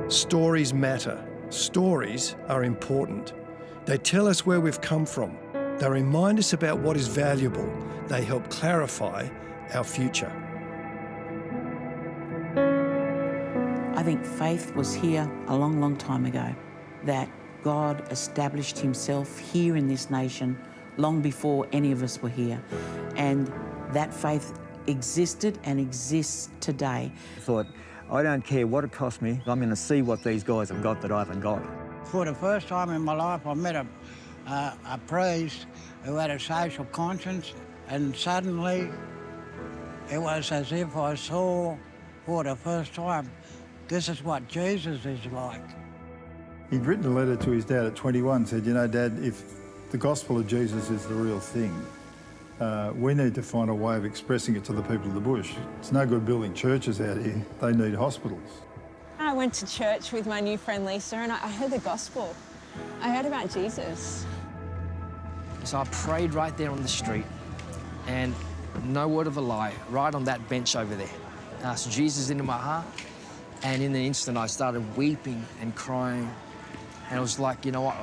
Stories matter. Stories are important. They tell us where we've come from. They remind us about what is valuable. They help clarify our future. I think faith was here a long, long time ago, that God established himself here in this nation long before any of us were here. And that faith existed and exists today. I thought, I don't care what it costs me, I'm going to see what these guys have got that I haven't got. For the first time in my life, I met a priest who had a social conscience, and suddenly it was as if I saw for the first time, this is what Jesus is like. He'd written a letter to his dad at 21, said, you know, Dad, if the gospel of Jesus is the real thing, we need to find a way of expressing it to the people of the bush. It's no good building churches out here. They need hospitals. I went to church with my new friend Lisa and I heard the gospel. I heard about Jesus. So I prayed right there on the street, and no word of a lie, right on that bench over there. I asked Jesus into my heart, and in an instant I started weeping and crying. And it was like, you know what,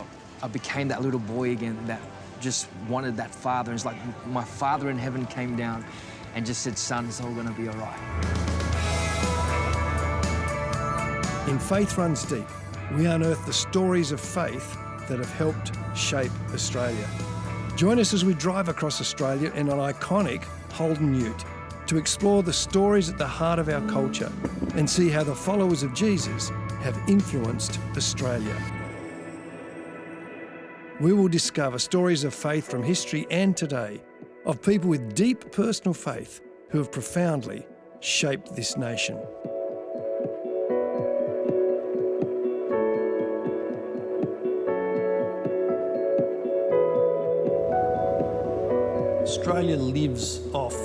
I became that little boy again that just wanted that father. It's like my Father in heaven came down and just said, son, it's all going to be all right. In Faith Runs Deep, we unearth the stories of faith that have helped shape Australia. Join us as we drive across Australia in an iconic Holden Ute to explore the stories at the heart of our culture and see how the followers of Jesus have influenced Australia. We will discover stories of faith from history and today, of people with deep personal faith who have profoundly shaped this nation. Australia lives off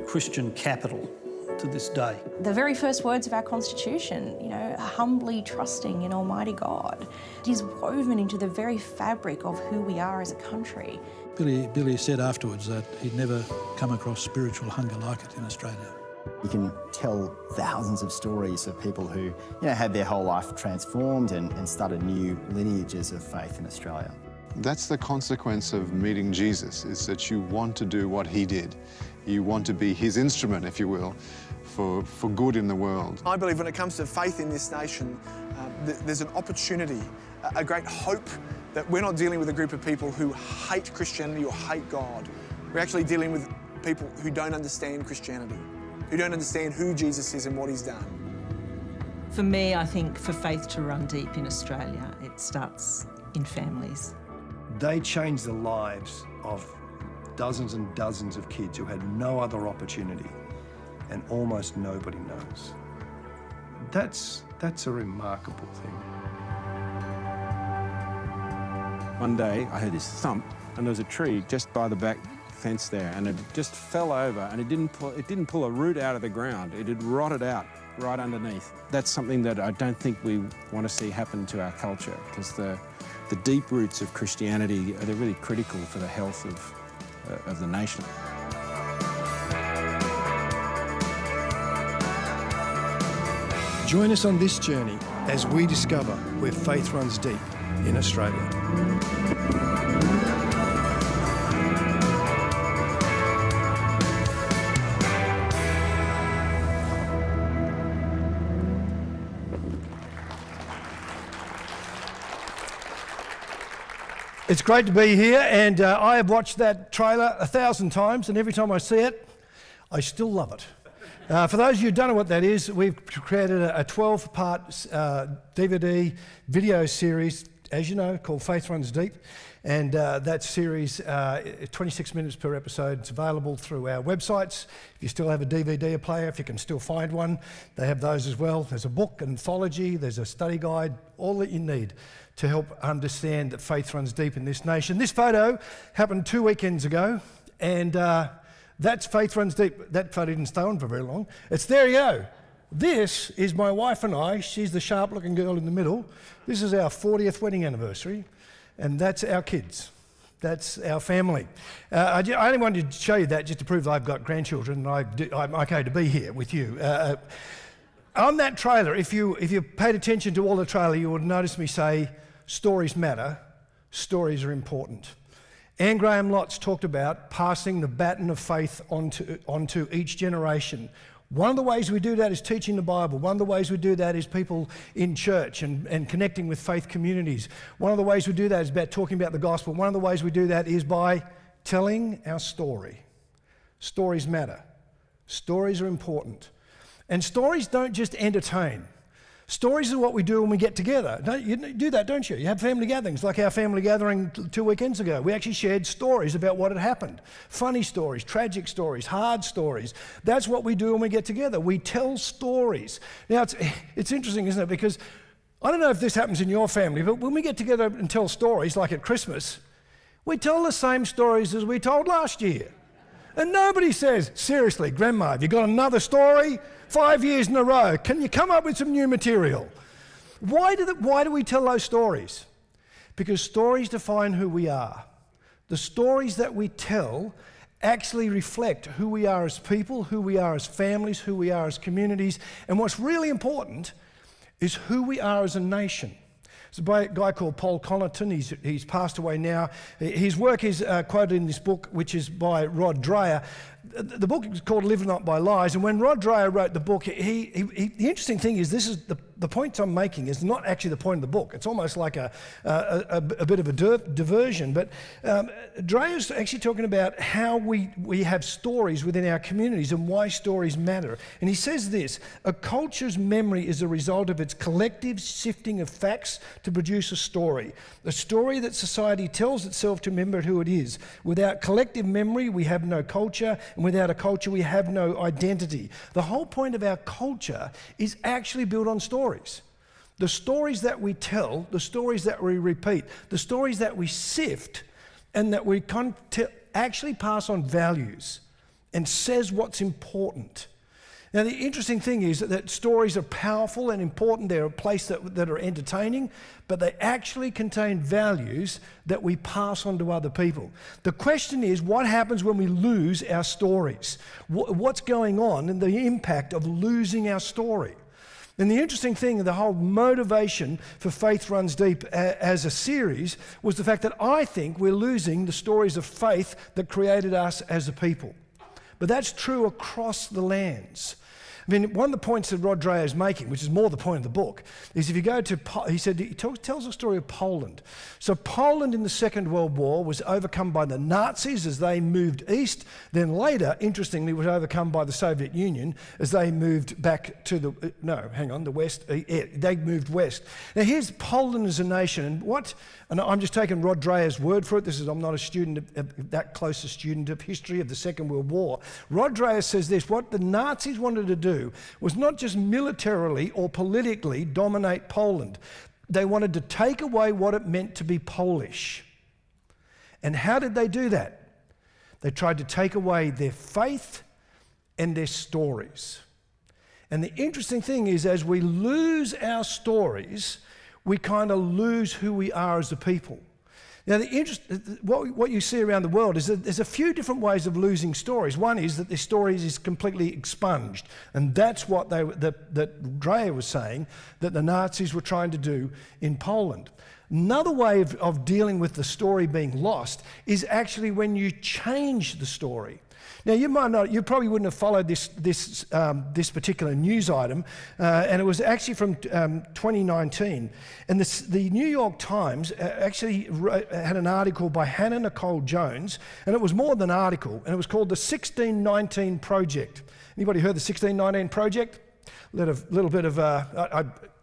Christian capital to this day. The very first words of our Constitution, you know, humbly trusting in Almighty God, is woven into the very fabric of who we are as a country. Billy said afterwards that he'd never come across spiritual hunger like it in Australia. You can tell thousands of stories of people who, you know, had their whole life transformed and started new lineages of faith in Australia. That's the consequence of meeting Jesus, is that you want to do what he did. You want to be his instrument, if you will, for good in the world. I believe when it comes to faith in this nation, there's an opportunity, a great hope that we're not dealing with a group of people who hate Christianity or hate God. We're actually dealing with people who don't understand Christianity, who don't understand who Jesus is and what he's done. For me, I think for faith to run deep in Australia, it starts in families. They changed the lives of dozens and dozens of kids who had no other opportunity, and almost nobody knows. That's a remarkable thing. One day I heard this thump, and there was a tree just by the back fence there, and it just fell over, and it didn't pull a root out of the ground. It had rotted out right underneath. That's something that I don't think we want to see happen to our culture, because the deep roots of Christianity, they're really critical for the health of the nation. Join us on this journey as we discover where faith runs deep in Australia. It's great to be here, and I have watched that trailer 1,000 times, and every time I see it, I still love it. For those of you who don't know what that is, we've created a 12-part DVD video series, as you know, called Faith Runs Deep, and that series, 26 minutes per episode. It's available through our websites. If you still have a DVD player, if you can still find one, they have those as well. There's a book, an anthology, there's a study guide, all that you need to help understand that faith runs deep in this nation. This photo happened 2 weekends ago, and that's Faith Runs Deep. That photo didn't stay on for very long. It's there you go. This is my wife and I. She's the sharp-looking girl in the middle. This is our 40th wedding anniversary, and that's our kids. That's our family. I only wanted to show you that just to prove that I've got grandchildren and I'm okay to be here with you. On that trailer, if you paid attention to all the trailer, you would notice me say, stories matter, stories are important. Anne Graham Lotz talked about passing the baton of faith onto each generation. One of the ways we do that is teaching the Bible. One of the ways we do that is people in church and connecting with faith communities. One of the ways we do that is about talking about the gospel. One of the ways we do that is by telling our story. Stories matter. Stories are important. And stories don't just entertain. Stories are what we do when we get together. You do that, don't you? You have family gatherings, like our family gathering 2 weekends ago. We actually shared stories about what had happened. Funny stories, tragic stories, hard stories. That's what we do when we get together. We tell stories. Now, it's interesting, isn't it? Because I don't know if this happens in your family, but when we get together and tell stories, like at Christmas, we tell the same stories as we told last year. And nobody says, seriously, Grandma, have you got another story? 5 years in a row. Can you come up with some new material? Why do we tell those stories? Because stories define who we are. The stories that we tell actually reflect who we are as people, who we are as families, who we are as communities. And what's really important is who we are as a nation. There's a guy called Paul Connaughton. He's passed away now. His work is quoted in this book, which is by Rod Dreher. The book is called Live Not by Lies. And when Rod Dreher wrote the book, the interesting thing is this is the points I'm making is not actually the point of the book. It's almost like a bit of a diversion. But Dreher's actually talking about how we have stories within our communities and why stories matter. And he says this: a culture's memory is a result of its collective sifting of facts to produce a story that society tells itself to remember who it is. Without collective memory, we have no culture, and without a culture, we have no identity. The whole point of our culture is actually built on stories. The stories that we tell, the stories that we repeat, the stories that we sift, and that we actually pass on values and says what's important. Now, the interesting thing is that stories are powerful and important. They're a place that are entertaining, but they actually contain values that we pass on to other people. The question is, what happens when we lose our stories? What's going on and the impact of losing our story? And the interesting thing, the whole motivation for Faith Runs Deep as a series was the fact that I think we're losing the stories of faith that created us as a people. But that's true across the lands. I mean, one of the points that Rod Dreher is making, which is more the point of the book, is if you go to, he tells the story of Poland. So Poland in the Second World War was overcome by the Nazis as they moved east. Then later, interestingly, was overcome by the Soviet Union as they moved back to the west. They moved west. Now here's Poland as a nation, and I'm just taking Rod Dreher's word for it. I'm not a student, that close a student of history of the Second World War. Rod Dreher says this: what the Nazis wanted to do was not just militarily or politically dominate Poland. They wanted to take away what it meant to be Polish. And how did they do that? They tried to take away their faith and their stories. And the interesting thing is, as we lose our stories, we kind of lose who we are as a people. Now, what you see around the world is that there's a few different ways of losing stories. One is that the stories is completely expunged, and that's what that Dreher was saying that the Nazis were trying to do in Poland. Another way of dealing with the story being lost is actually when you change the story. Now, you probably wouldn't have followed this particular news item, and it was actually from 2019. And the New York Times actually had an article by Hannah Nicole Jones, and it was more than an article, and it was called the 1619 Project. Anybody heard the 1619 Project? Little bit of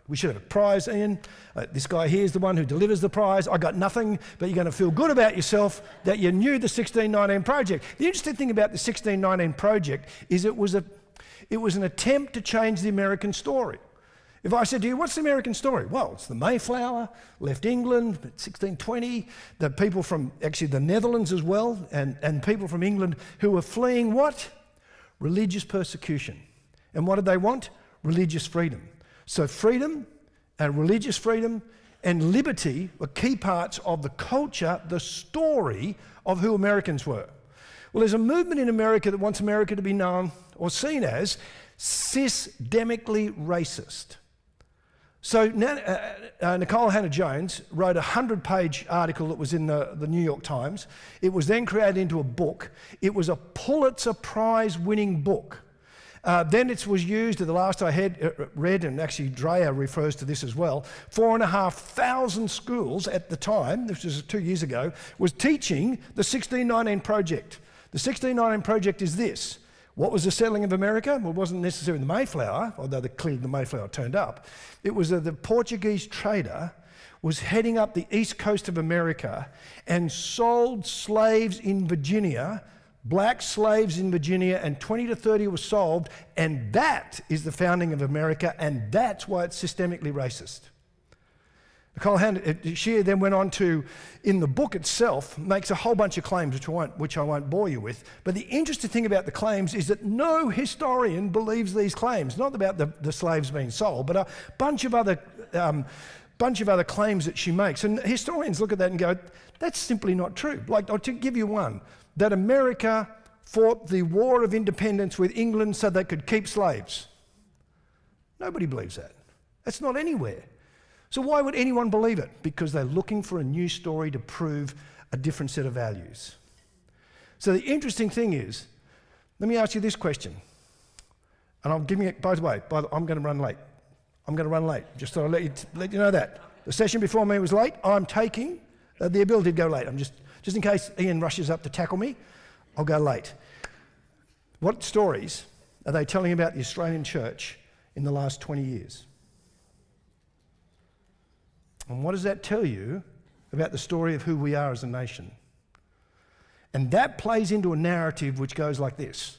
we should have a prize, Ian. This guy here is the one who delivers the prize. I got nothing, but you're going to feel good about yourself that you knew the 1619 Project. The interesting thing about the 1619 Project is it was an attempt to change the American story. If I said to you, what's the American story? Well, it's the Mayflower, left England, 1620, the people from actually the Netherlands as well, and people from England who were fleeing what? Religious persecution. And what did they want? Religious freedom. So freedom, religious freedom, and liberty were key parts of the culture, the story of who Americans were. Well, there's a movement in America that wants America to be known or seen as systemically racist. So Nicole Hannah-Jones wrote a 100-page article that was in the New York Times. It was then created into a book. It was a Pulitzer Prize-winning book. Then it was used, at the last I had read, and actually Drea refers to this as well, 4,500 schools at the time, this was 2 years ago, was teaching the 1619 Project. The 1619 Project is this. What was the settling of America? Well, it wasn't necessarily the Mayflower, although clearly the Mayflower turned up. It was the Portuguese trader was heading up the east coast of America and sold slaves in Virginia, black slaves in Virginia, and 20 to 30 were sold, and that is the founding of America, and that's why it's systemically racist. Nicole Hannah, she then went on to, in the book itself, makes a whole bunch of claims which I won't bore you with. But the interesting thing about the claims is that no historian believes these claims. Not about the slaves being sold, but a bunch of other claims that she makes. And historians look at that and go, that's simply not true. Like, I'll give you one, that America fought the War of Independence with England so they could keep slaves. Nobody believes that. That's not anywhere. So why would anyone believe it? Because they're looking for a new story to prove a different set of values. So the interesting thing is, let me ask you this question. And I'm giving it, by the way, I'm going to run late. I'm going to run late, just so I let you know that. The session before me was late. I'm taking the ability to go late. I'm just in case Ian rushes up to tackle me, I'll go late. What stories are they telling about the Australian church in the last 20 years? And what does that tell you about the story of who we are as a nation? And that plays into a narrative which goes like this.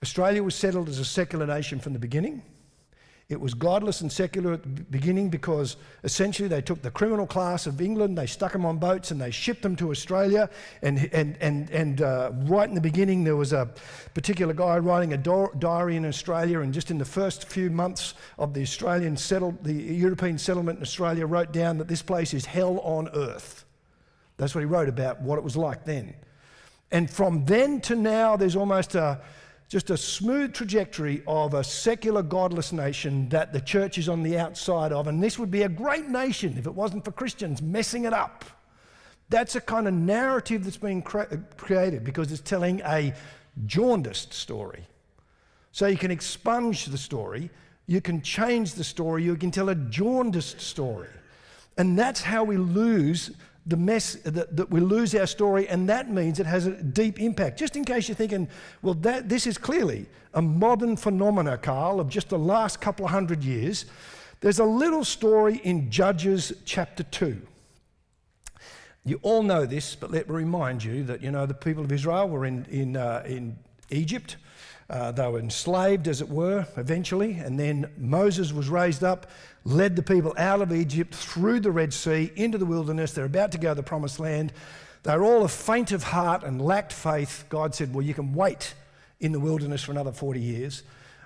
Australia was settled as a secular nation from the beginning. It was godless and secular at the beginning because essentially they took the criminal class of England, they stuck them on boats and they shipped them to Australia. And right in the beginning there was a particular guy writing a diary in Australia, and just in the first few months of the European settlement in Australia, wrote down that this place is hell on earth. That's what he wrote about what it was like then. And from then to now there's almost just a smooth trajectory of a secular, godless nation that the church is on the outside of, and this would be a great nation if it wasn't for Christians messing it up. That's a kind of narrative that's being created because it's telling a jaundiced story. So you can expunge the story, you can change the story, you can tell a jaundiced story. And that's how we lose the mess, that we lose our story, and that means it has a deep impact. Just in case you're thinking, well, this is clearly a modern phenomena, Karl, of just the last couple of 100 years. There's a little story in Judges chapter 2. You all know this, but let me remind you that, the people of Israel were in Egypt. They were enslaved, as it were, eventually, and then Moses was raised up, led the people out of Egypt, through the Red Sea, into the wilderness. They're about to go to the Promised Land. They were all faint of heart and lacked faith. God said, well, you can wait in the wilderness for another 40 years.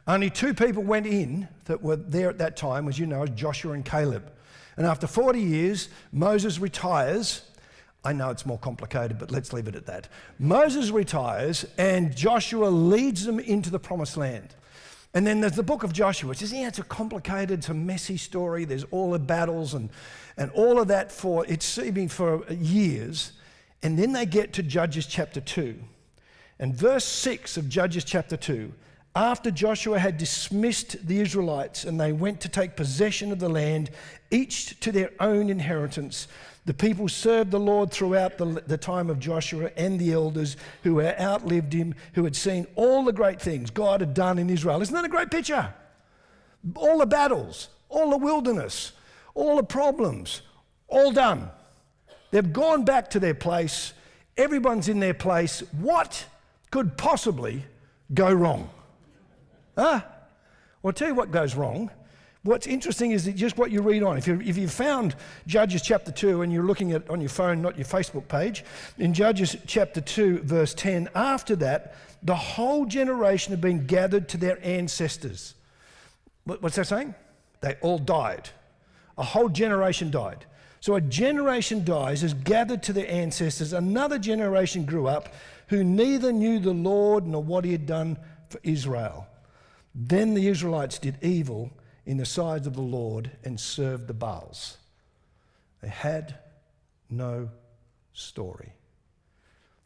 Only 2 people went in that were there at that time, as you know, Joshua and Caleb. And after 40 years, Moses retires. I know it's more complicated, but let's leave it at that. Moses retires and Joshua leads them into the Promised Land. And then there's the book of Joshua. It says, it's a complicated, it's a messy story. There's all the battles and all of that for years. And then they get to Judges chapter 2. And verse 6 of Judges chapter 2, after Joshua had dismissed the Israelites and they went to take possession of the land, each to their own inheritance, the people served the Lord throughout the time of Joshua and the elders who had outlived him, who had seen all the great things God had done in Israel. Isn't that a great picture? All the battles, all the wilderness, all the problems, all done. They've gone back to their place. Everyone's in their place. What could possibly go wrong? Well, I'll tell you what goes wrong. What's interesting is that just what you read on. If you found Judges chapter 2 and you're looking at on your phone, not your Facebook page, in Judges chapter 2, verse 10, after that, the whole generation had been gathered to their ancestors. What's that saying? They all died. A whole generation died. So a generation dies, is gathered to their ancestors. Another generation grew up who neither knew the Lord nor what he had done for Israel. Then the Israelites did evil in the sight of the Lord and served the Baals. They had no story.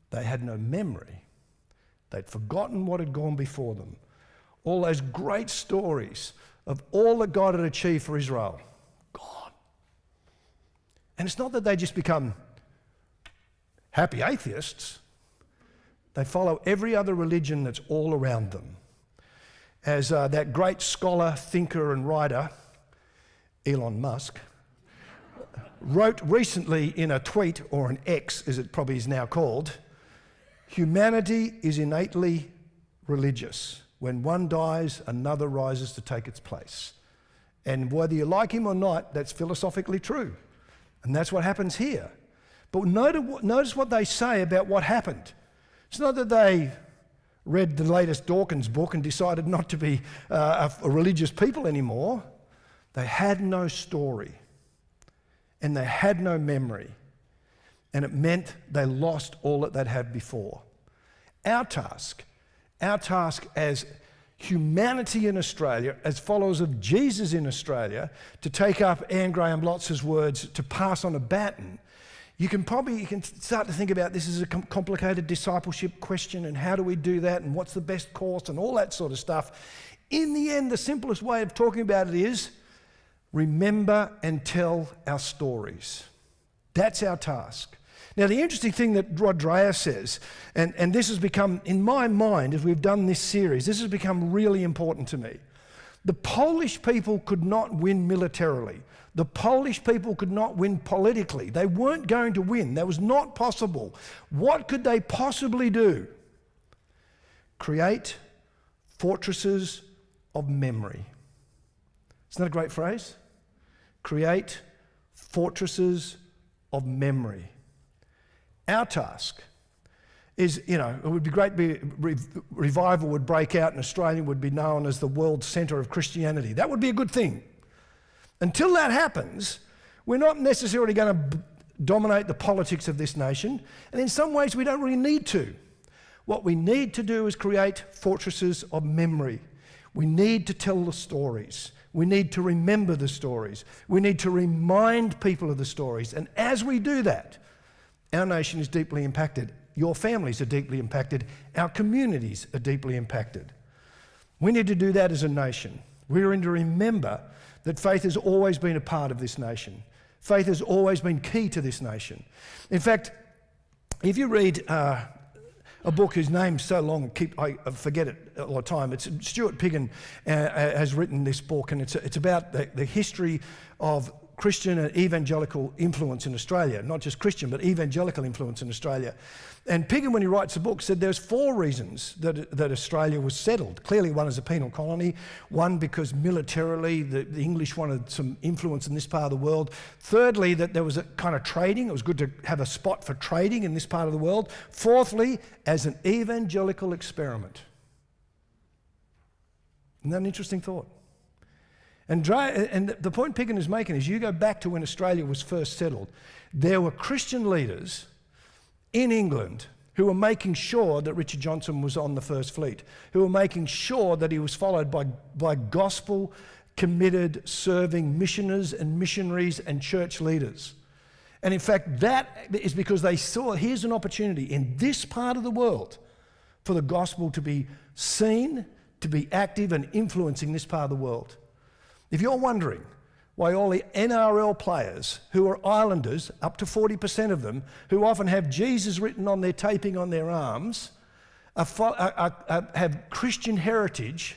They had no memory. They'd forgotten what had gone before them. All those great stories of all that God had achieved for Israel, gone. And it's not that they just become happy atheists. They follow every other religion that's all around them. As that great scholar, thinker and writer, Elon Musk, wrote recently in a tweet, or an X as it probably is now called, humanity is innately religious. When one dies, another rises to take its place. And whether you like him or not, that's philosophically true. And that's what happens here. But notice what they say about what happened. It's not that they read the latest Dawkins book and decided not to be a religious people anymore. They had no story. And they had no memory. And it meant they lost all that they'd had before. Our task as humanity in Australia, as followers of Jesus in Australia, to take up Anne Graham Lotz' words, to pass on a baton. You can start to think about this as a complicated discipleship question, and how do we do that, and what's the best course, and all that sort of stuff. In the end, the simplest way of talking about it is remember and tell our stories. That's our task. Now, the interesting thing that Rod Dreher says, and this has become, in my mind, as we've done this series, this has become really important to me. The Polish people could not win militarily. The Polish people could not win politically. They weren't going to win. That was not possible. What could they possibly do? Create fortresses of memory. Isn't that a great phrase? Create fortresses of memory. Our task is, it would be great, revival would break out and Australia would be known as the world centre of Christianity. That would be a good thing. Until that happens, we're not necessarily going to dominate the politics of this nation, and in some ways we don't really need to. What we need to do is create fortresses of memory. We need to tell the stories. We need to remember the stories. We need to remind people of the stories. And as we do that, our nation is deeply impacted. Your families are deeply impacted. Our communities are deeply impacted. We need to do that as a nation. We're to remember that faith has always been a part of this nation. Faith has always been key to this nation. In fact, if you read a book whose name's so long, I forget it all the time. It's Stuart Piggin has written this book, and it's about the history of Christian and evangelical influence in Australia. Not just Christian, but evangelical influence in Australia. And Piggin, when he writes the book, said there's 4 reasons that Australia was settled. Clearly, one is a penal colony. One, because militarily the English wanted some influence in this part of the world. Thirdly, that there was a kind of trading. It was good to have a spot for trading in this part of the world. Fourthly, as an evangelical experiment. Isn't that an interesting thought? And the point Piggin is making is, you go back to when Australia was first settled, there were Christian leaders in England who were making sure that Richard Johnson was on the First Fleet, who were making sure that he was followed by gospel-committed, serving missioners and missionaries and church leaders. And in fact, that is because they saw, here's an opportunity in this part of the world for the gospel to be seen, to be active and influencing this part of the world. If you're wondering why all the NRL players who are Islanders, up to 40% of them, who often have Jesus written on their taping on their arms, have Christian heritage,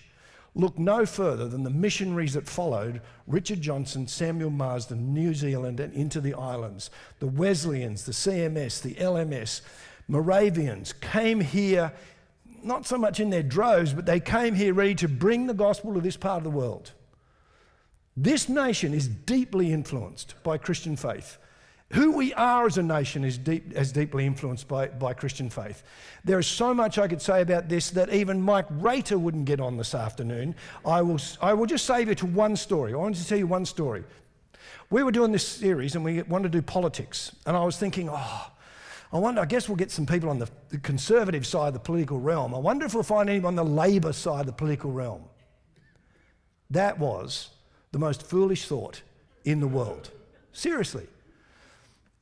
look no further than the missionaries that followed Richard Johnson, Samuel Marsden, New Zealand and into the islands. The Wesleyans, the CMS, the LMS, Moravians came here, not so much in their droves, but they came here ready to bring the gospel to this part of the world. This nation is deeply influenced by Christian faith. Who we are as a nation is deeply influenced by Christian faith. There is so much I could say about this that even Mike Rater wouldn't get on this afternoon. I will just save you to one story. I wanted to tell you one story. We were doing this series and we wanted to do politics. And I was thinking, I guess we'll get some people on the conservative side of the political realm. I wonder if we'll find anyone on the Labor side of the political realm. That was the most foolish thought in the world. Seriously.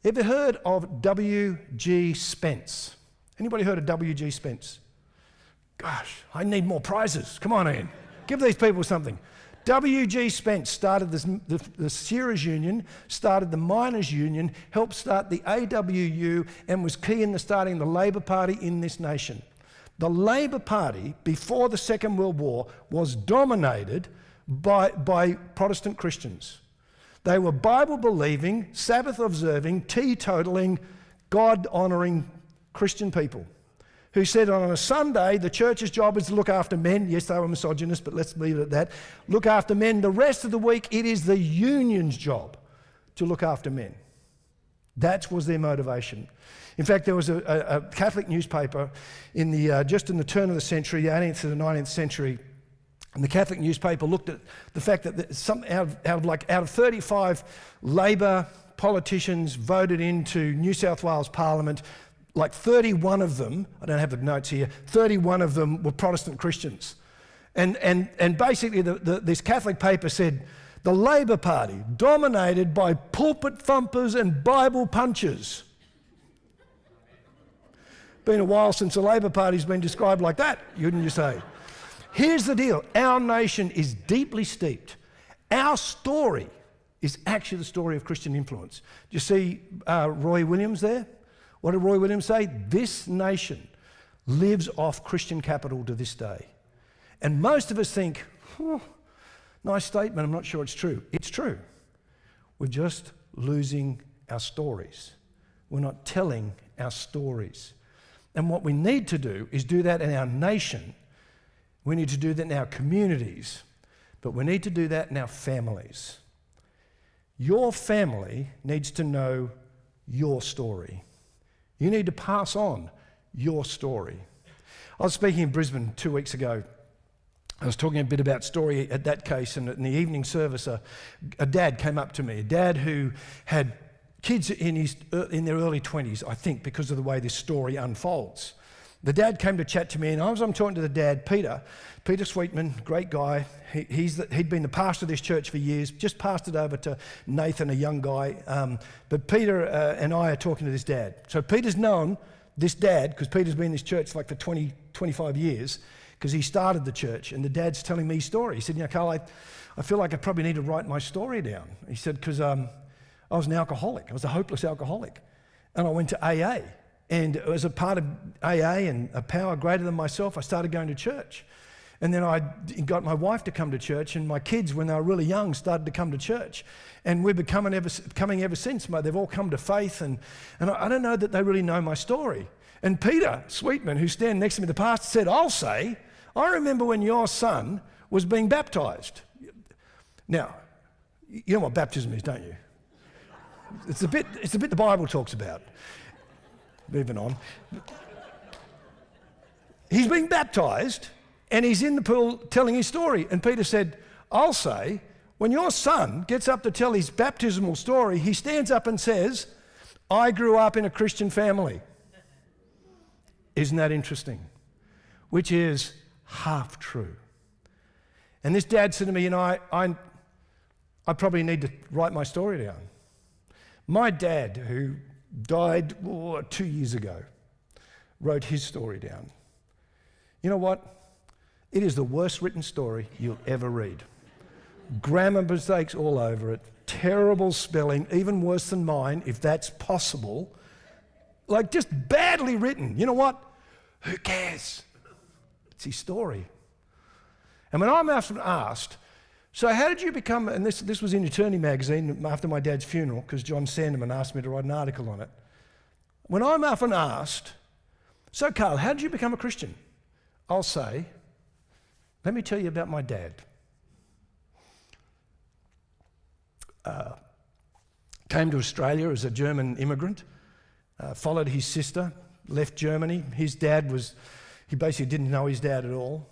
Ever heard of W.G. Spence? Anybody heard of W.G. Spence? Gosh, I need more prizes. Come on in. Give these people something. W.G. Spence started the Shearers Union, started the Miners' Union, helped start the AWU, and was key in the starting the Labor Party in this nation. The Labor Party, before the Second World War, was dominated by Protestant Christians. They were Bible-believing, Sabbath-observing, teetotaling, God-honouring Christian people who said on a Sunday the church's job is to look after men. Yes, they were misogynist, but let's leave it at that. Look after men. The rest of the week, it is the union's job to look after men. That was their motivation. In fact, there was a Catholic newspaper just in the turn of the century, the 18th to the 19th century, and the Catholic newspaper looked at the fact that out of 35 Labor politicians voted into New South Wales Parliament, like 31 of them, I don't have the notes here, 31 of them were Protestant Christians. And basically this Catholic paper said, the Labor Party, dominated by pulpit thumpers and Bible punchers. Been a while since the Labor Party's been described like that, wouldn't you say? Here's the deal. Our nation is deeply steeped. Our story is actually the story of Christian influence. Do you see Roy Williams there? What did Roy Williams say? This nation lives off Christian capital to this day. And most of us think, nice statement, I'm not sure it's true. It's true. We're just losing our stories. We're not telling our stories. And what we need to do is do that in our nation. We need to do that in our communities. But we need to do that in our families. Your family needs to know your story. You need to pass on your story. I was speaking in Brisbane 2 weeks ago. I was talking a bit about story at that case, and in the evening service, a dad came up to me, a dad who had kids in their early 20s, I think, because of the way this story unfolds. The dad came to chat to me, and as I'm talking to the dad, Peter Sweetman, great guy. He'd been the pastor of this church for years, just passed it over to Nathan, a young guy. But Peter and I are talking to this dad. So Peter's known this dad, because Peter's been in this church like for 20, 25 years, because he started the church, and the dad's telling me his story. He said, Karl, I feel like I probably need to write my story down. He said, because I was an alcoholic. I was a hopeless alcoholic. And I went to AA. And as a part of AA and a power greater than myself, I started going to church. And then I got my wife to come to church, and my kids, when they were really young, started to come to church. And we've been coming ever since. They've all come to faith, and I don't know that they really know my story. And Peter Sweetman, who's standing next to me, the pastor, said, I'll say, I remember when your son was being baptised. Now, you know what baptism is, don't you? It's the bit the Bible talks about. Moving on. He's being baptised, and he's in the pool telling his story. And Peter said, I'll say, when your son gets up to tell his baptismal story, he stands up and says, I grew up in a Christian family. Isn't that interesting? Which is half true. And this dad said to me, I probably need to write my story down. My dad, who died 2 years ago, wrote his story down. You know what? It is the worst written story you'll ever read. Grammar mistakes all over it, terrible spelling, even worse than mine, if that's possible. Like, just badly written. You know what? Who cares? It's his story. And when I'm often asked, so how did you become, and this was in Eternity magazine after my dad's funeral, because John Sandeman asked me to write an article on it. When I'm often asked, so Karl, how did you become a Christian? I'll say, let me tell you about my dad. Came to Australia as a German immigrant, followed his sister, left Germany. His dad he basically didn't know his dad at all.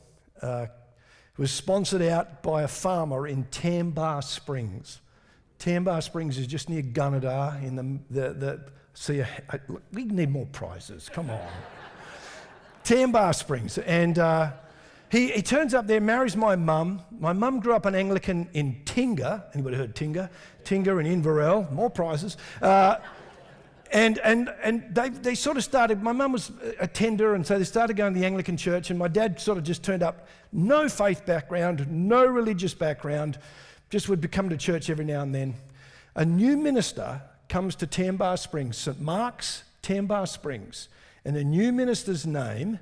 Was sponsored out by a farmer in Tambar Springs. Tambar Springs is just near Gunnedah in we need more prizes, come on. Tambar Springs. And He turns up there, marries my mum. My mum grew up an Anglican in Tinga. Anybody heard Tinga? Tinga in Inverell, more prizes. And they sort of started, my mum was a tender, and so they started going to the Anglican church, and my dad sort of just turned up, no faith background, no religious background, just would come to church every now and then. A new minister comes to Tambar Springs, St. Mark's, Tambar Springs, and the new minister's name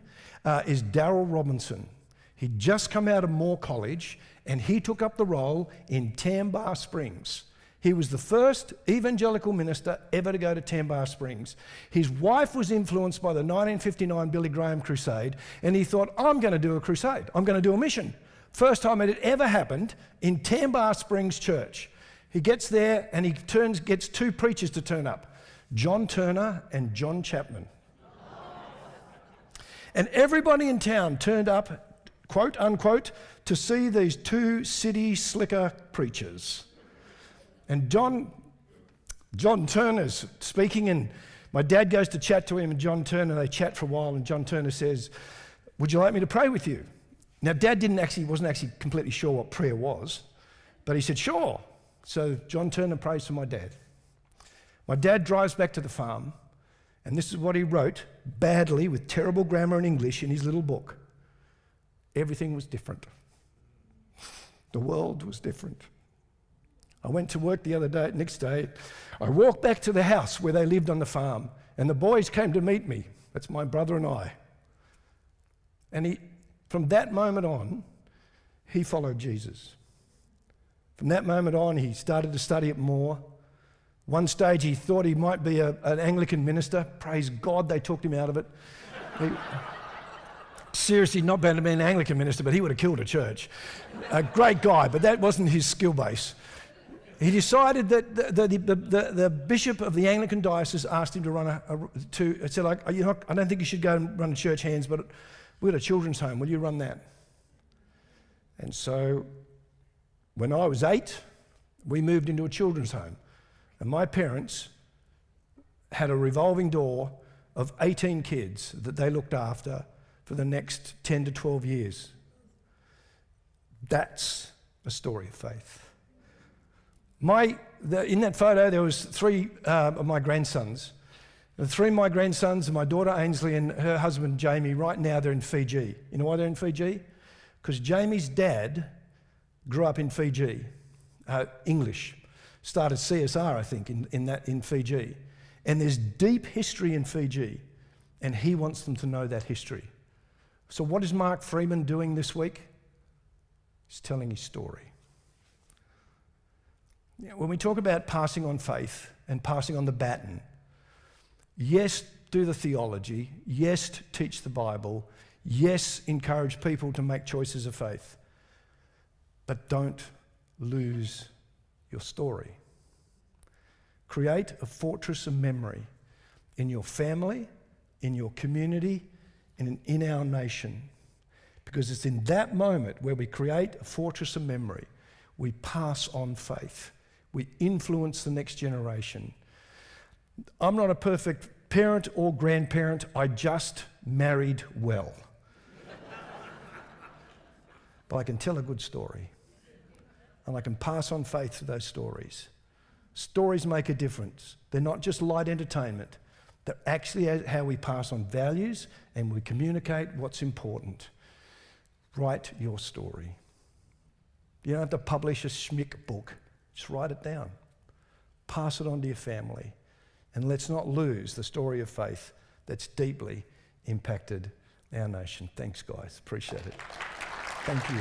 is Darrell Robinson. He'd just come out of Moore College, and he took up the role in Tambar Springs. He was the first evangelical minister ever to go to Tambar Springs. His wife was influenced by the 1959 Billy Graham crusade, and he thought, I'm going to do a crusade. I'm going to do a mission. First time it had ever happened in Tambar Springs Church. He gets there, and he gets two preachers to turn up, John Turner and John Chapman. And everybody in town turned up, quote unquote, to see these two city slicker preachers. And John Turner's speaking, and my dad goes to chat to him, and John Turner, they chat for a while, and John Turner says, would you like me to pray with you? Now, Dad wasn't actually completely sure what prayer was, but he said, sure. So John Turner prays for my dad. My dad drives back to the farm, and this is what he wrote, badly, with terrible grammar and English, in his little book. Everything was different. The world was different. I went to work the other day, next day. I walked back to the house where they lived on the farm, and the boys came to meet me. That's my brother and I. And from that moment on, he followed Jesus. From that moment on, he started to study it more. One stage, he thought he might be an Anglican minister. Praise God, they talked him out of it. Seriously, not bad to be an Anglican minister, but he would have killed a church. A great guy, but that wasn't his skill base. He decided that the bishop of the Anglican diocese asked him to run I don't think you should go and run a church hands, but we've got a children's home. Will you run that? And so when I was 8, we moved into a children's home. And my parents had a revolving door of 18 kids that they looked after for the next 10 to 12 years. That's a story of faith. In that photo, there was 3 of my grandsons. The 3 of my grandsons and my daughter Ainsley and her husband Jamie, right now they're in Fiji. You know why they're in Fiji? Because Jamie's dad grew up in Fiji, English. Started CSR, I think, in Fiji. And there's deep history in Fiji, and he wants them to know that history. So what is Mark Freeman doing this week? He's telling his story. When we talk about passing on faith and passing on the baton, yes, do the theology, yes, teach the Bible, yes, encourage people to make choices of faith, but don't lose your story. Create a fortress of memory in your family, in your community, and in our nation. Because it's in that moment where we create a fortress of memory, we pass on faith. We influence the next generation. I'm not a perfect parent or grandparent. I just married well. But I can tell a good story. And I can pass on faith through those stories. Stories make a difference. They're not just light entertainment. They're actually how we pass on values and we communicate what's important. Write your story. You don't have to publish a schmick book. Just write it down. Pass it on to your family. And let's not lose the story of faith that's deeply impacted our nation. Thanks, guys. Appreciate it. Thank you.